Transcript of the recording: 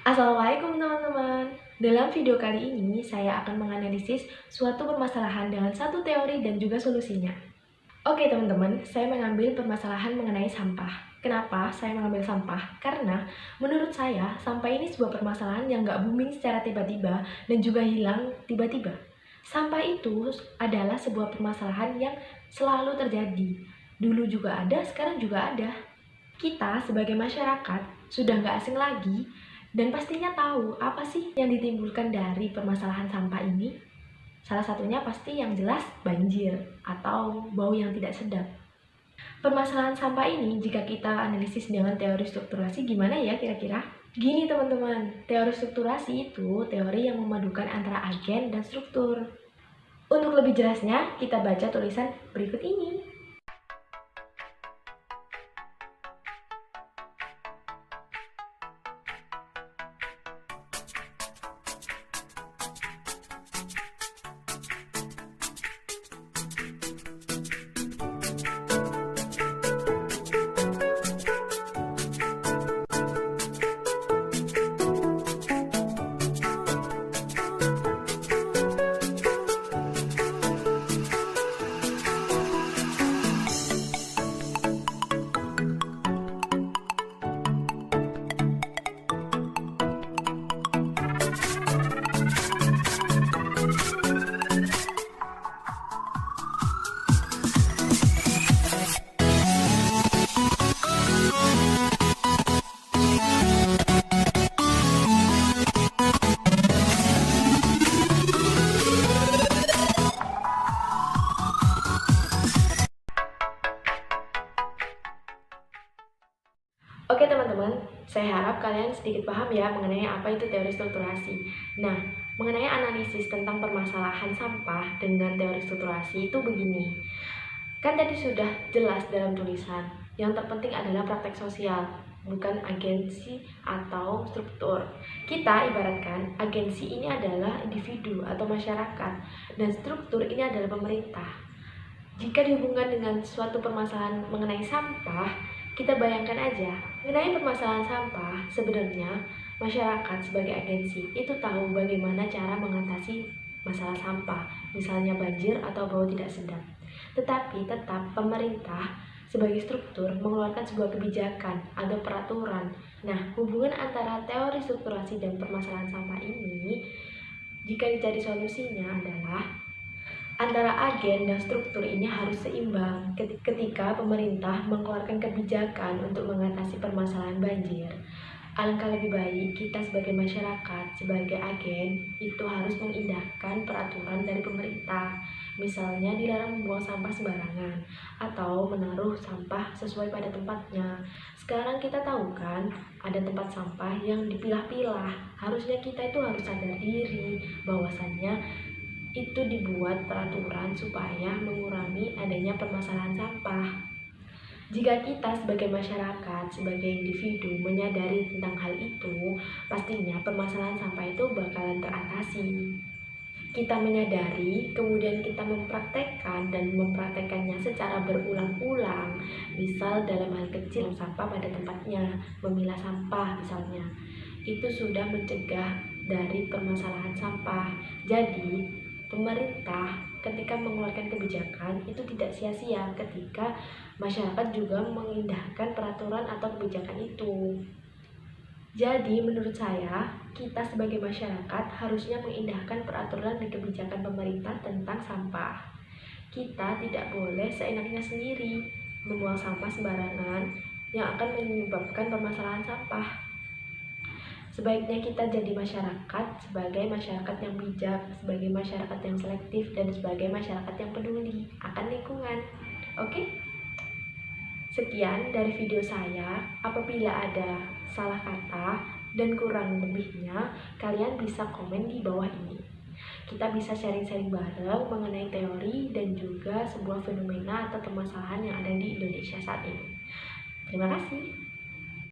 Assalamualaikum teman-teman. Dalam video kali ini, saya akan menganalisis suatu permasalahan dengan satu teori dan juga solusinya. Oke teman-teman, saya mengambil permasalahan mengenai sampah. Kenapa saya mengambil sampah? Karena menurut saya, sampah ini sebuah permasalahan yang gak booming secara tiba-tiba dan juga hilang tiba-tiba. Sampah itu adalah sebuah permasalahan yang selalu terjadi. Dulu juga ada, sekarang juga ada. Kita sebagai masyarakat sudah gak asing lagi dan pastinya tahu apa sih yang ditimbulkan dari permasalahan sampah ini. Salah satunya pasti yang jelas banjir atau bau yang tidak sedap. Permasalahan sampah ini jika kita analisis dengan teori strukturasi gimana ya kira-kira? Gini teman-teman, teori strukturasi itu teori yang memadukan antara agen dan struktur. Untuk lebih jelasnya, kita baca tulisan berikut ini. Oke teman-teman, saya harap kalian sedikit paham ya mengenai apa itu teori strukturasi. Nah, mengenai analisis tentang permasalahan sampah dengan teori strukturasi itu begini. Kan tadi sudah jelas dalam tulisan, yang terpenting adalah praktek sosial, bukan agensi atau struktur. Kita ibaratkan agensi ini adalah individu atau masyarakat, dan struktur ini adalah pemerintah. Jika dihubungkan dengan suatu permasalahan mengenai sampah, kita bayangkan aja, mengenai permasalahan sampah, sebenarnya masyarakat sebagai agensi itu tahu bagaimana cara mengatasi masalah sampah, misalnya banjir atau bau tidak sedap. Tetapi tetap pemerintah sebagai struktur mengeluarkan sebuah kebijakan atau peraturan. Nah, hubungan antara teori strukturasi dan permasalahan sampah ini, jika dicari solusinya adalah antara agen dan struktur ini harus seimbang ketika pemerintah mengeluarkan kebijakan untuk mengatasi permasalahan banjir. Alangkah lebih baik kita sebagai masyarakat, sebagai agen, itu harus mengindahkan peraturan dari pemerintah. Misalnya dilarang membuang sampah sembarangan atau menaruh sampah sesuai pada tempatnya. Sekarang kita tahu kan, ada tempat sampah yang dipilah-pilah. Harusnya kita itu harus sadar diri bahwasannya itu dibuat peraturan supaya mengurangi adanya permasalahan sampah. Jika kita sebagai masyarakat, sebagai individu menyadari tentang hal itu, pastinya permasalahan sampah itu bakalan teratasi. Kita menyadari, kemudian kita mempraktekkan dan mempraktekkannya secara berulang-ulang. Misal dalam hal kecil, sampah pada tempatnya, memilah sampah misalnya. Itu sudah mencegah dari permasalahan sampah. Jadi, pemerintah ketika mengeluarkan kebijakan itu tidak sia-sia ketika masyarakat juga mengindahkan peraturan atau kebijakan itu. Jadi menurut saya, kita sebagai masyarakat harusnya mengindahkan peraturan dan kebijakan pemerintah tentang sampah. Kita tidak boleh seenaknya sendiri membuang sampah sembarangan yang akan menyebabkan permasalahan sampah. Sebaiknya kita jadi masyarakat sebagai masyarakat yang bijak, sebagai masyarakat yang selektif, dan sebagai masyarakat yang peduli akan lingkungan. Oke? Sekian dari video saya. Apabila ada salah kata dan kurang lebihnya, kalian bisa komen di bawah ini. Kita bisa sharing-sharing bareng mengenai teori dan juga sebuah fenomena atau permasalahan yang ada di Indonesia saat ini. Terima kasih.